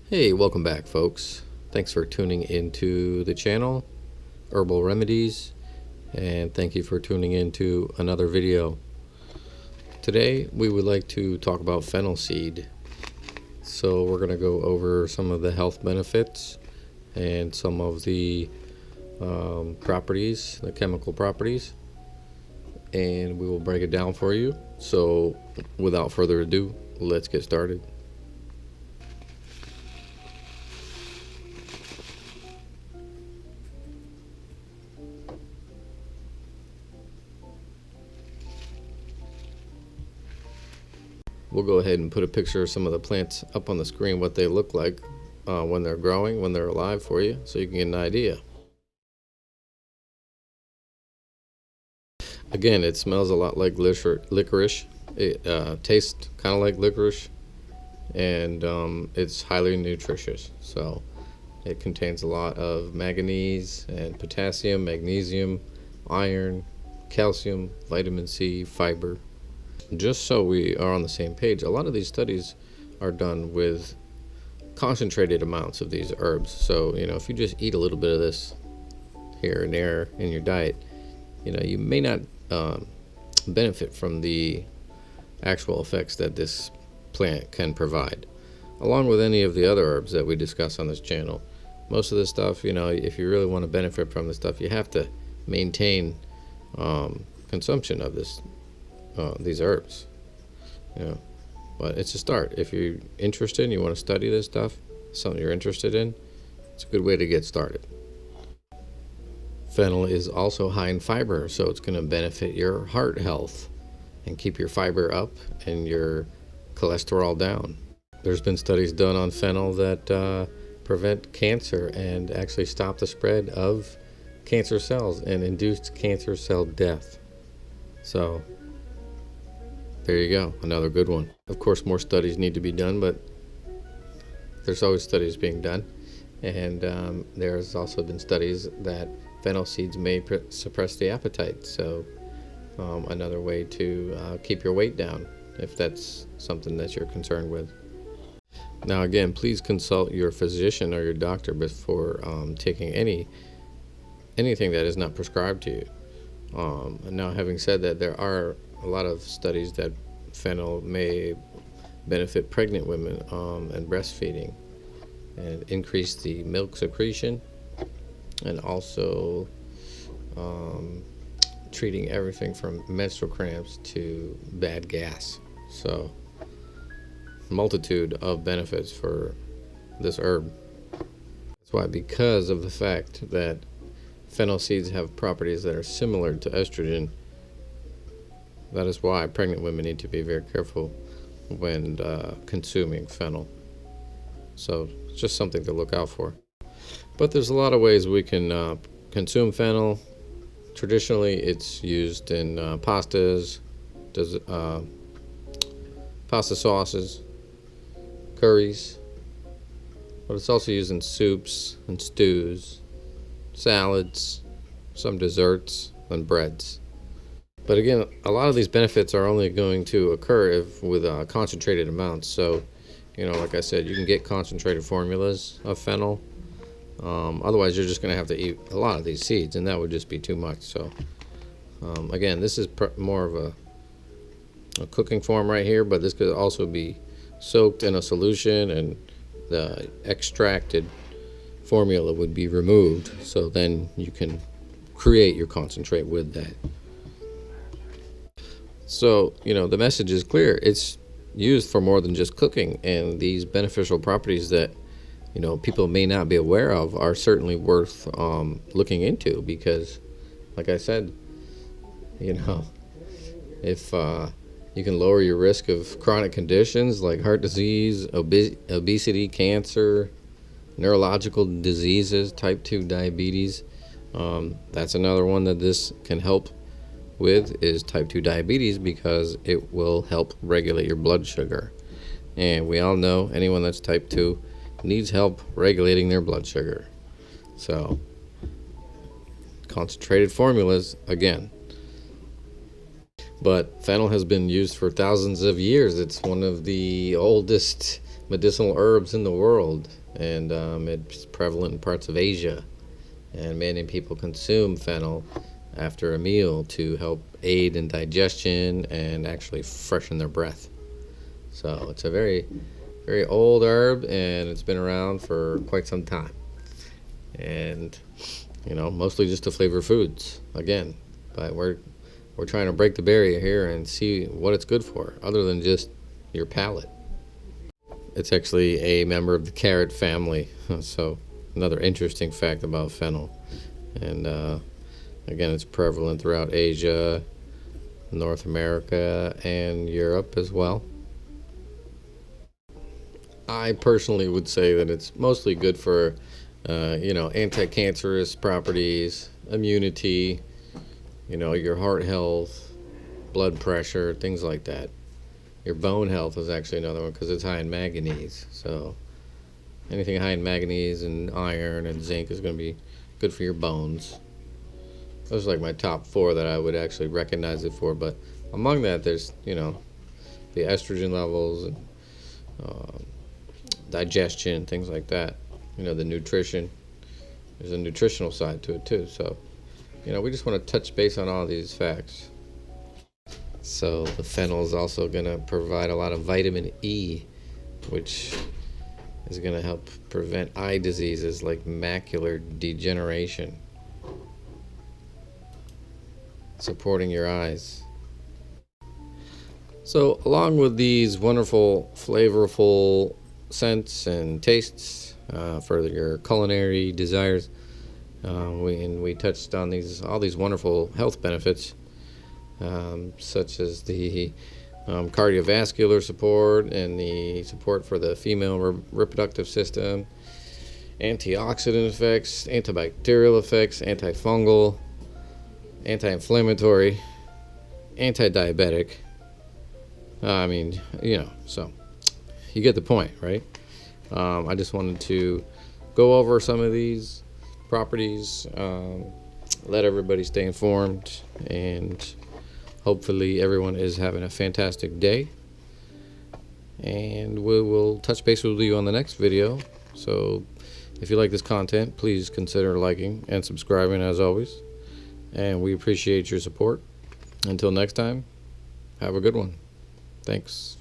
Hey, welcome back, folks. Thanks for tuning into the channel, Herbal Remedies, and thank you for tuning into another video. Today, we would like to talk about fennel seed. So we're going to go over some of the health benefits and some of the properties, the chemical properties, and we will break it down for you. So without further ado, let's get started. We'll go ahead and put a picture of some of the plants up on the screen, what they look like when they're growing, when they're alive for you, so you can get an idea. Again, it smells a lot like licorice. It tastes kind of like licorice, and it's highly nutritious. So it contains a lot of manganese and potassium, magnesium, iron, calcium, vitamin C, fiber. Just so we are on the same page, a lot of these studies are done with concentrated amounts of these herbs. So, if you just eat a little bit of this here and there in your diet, you may not benefit from the actual effects that this plant can provide, along with any of the other herbs that we discuss on this channel. Most of this stuff, if you really want to benefit from this stuff, you have to maintain consumption of these herbs, but it's a start. If you're interested and you want to study this stuff, something you're interested in, it's a good way to get started. Fennel is also high in fiber, so it's going to benefit your heart health and keep your fiber up and your cholesterol down. There's been studies done on fennel that prevent cancer and actually stop the spread of cancer cells and induced cancer cell death. So there you go, another good one. Of course, more studies need to be done, but there's always studies being done. And there's also been studies that fennel seeds may suppress the appetite. So another way to keep your weight down, if that's something that you're concerned with. Now again, please consult your physician or your doctor before taking anything that is not prescribed to you. Now, having said that, there are a lot of studies that fennel may benefit pregnant women and breastfeeding, and increase the milk secretion, and also treating everything from menstrual cramps to bad gas. So multitude of benefits for this herb. That's why, because of the fact that fennel seeds have properties that are similar to estrogen, that is why pregnant women need to be very careful when consuming fennel. So it's just something to look out for. But there's a lot of ways we can consume fennel. Traditionally, it's used in pastas, pasta sauces, curries, but it's also used in soups and stews, salads, some desserts, and breads. But again, a lot of these benefits are only going to occur with concentrated amounts. So, like I said, you can get concentrated formulas of fennel. Otherwise, you're just going to have to eat a lot of these seeds, and that would just be too much. So, again, this is more of a cooking form right here, but this could also be soaked in a solution, and the extracted formula would be removed. So then you can create your concentrate with that. So, the message is clear. It's used for more than just cooking, and these beneficial properties that, people may not be aware of are certainly worth looking into, because, like I said, if you can lower your risk of chronic conditions like heart disease, obesity, cancer, neurological diseases, type 2 diabetes, that's another one that this can help with, is type 2 diabetes, because it will help regulate your blood sugar. And we all know anyone that's type 2 needs help regulating their blood sugar. So concentrated formulas again. But fennel has been used for thousands of years. It's one of the oldest medicinal herbs in the world, and it's prevalent in parts of Asia. And many people consume fennel after a meal to help aid in digestion and actually freshen their breath. So it's a very, very old herb, and it's been around for quite some time. And mostly just to flavor foods again. But we're trying to break the barrier here and see what it's good for, other than just your palate. It's actually a member of the carrot family. So another interesting fact about fennel. And again, it's prevalent throughout Asia, North America, and Europe as well. I personally would say that it's mostly good for anti-cancerous properties, immunity, your heart health, blood pressure, things like that. Your bone health is actually another one because it's high in manganese. So anything high in manganese and iron and zinc is going to be good for your bones. Those are like my top 4 that I would actually recognize it for. But among that, there's the estrogen levels and digestion, things like that. The nutrition. There's a nutritional side to it too. So we just want to touch base on all these facts. So the fennel is also going to provide a lot of vitamin E, which is going to help prevent eye diseases like macular degeneration, supporting your eyes. So along with these wonderful, flavorful scents and tastes for your culinary desires, we touched on all these wonderful health benefits, such as the cardiovascular support and the support for the female reproductive system, antioxidant effects, antibacterial effects, antifungal, anti-inflammatory, anti-diabetic. So you get the point, right? I just wanted to go over some of these properties, let everybody stay informed, and hopefully everyone is having a fantastic day. And we will touch base with you on the next video. So if you like this content, please consider liking and subscribing as always. And we appreciate your support. Until next time, have a good one. Thanks.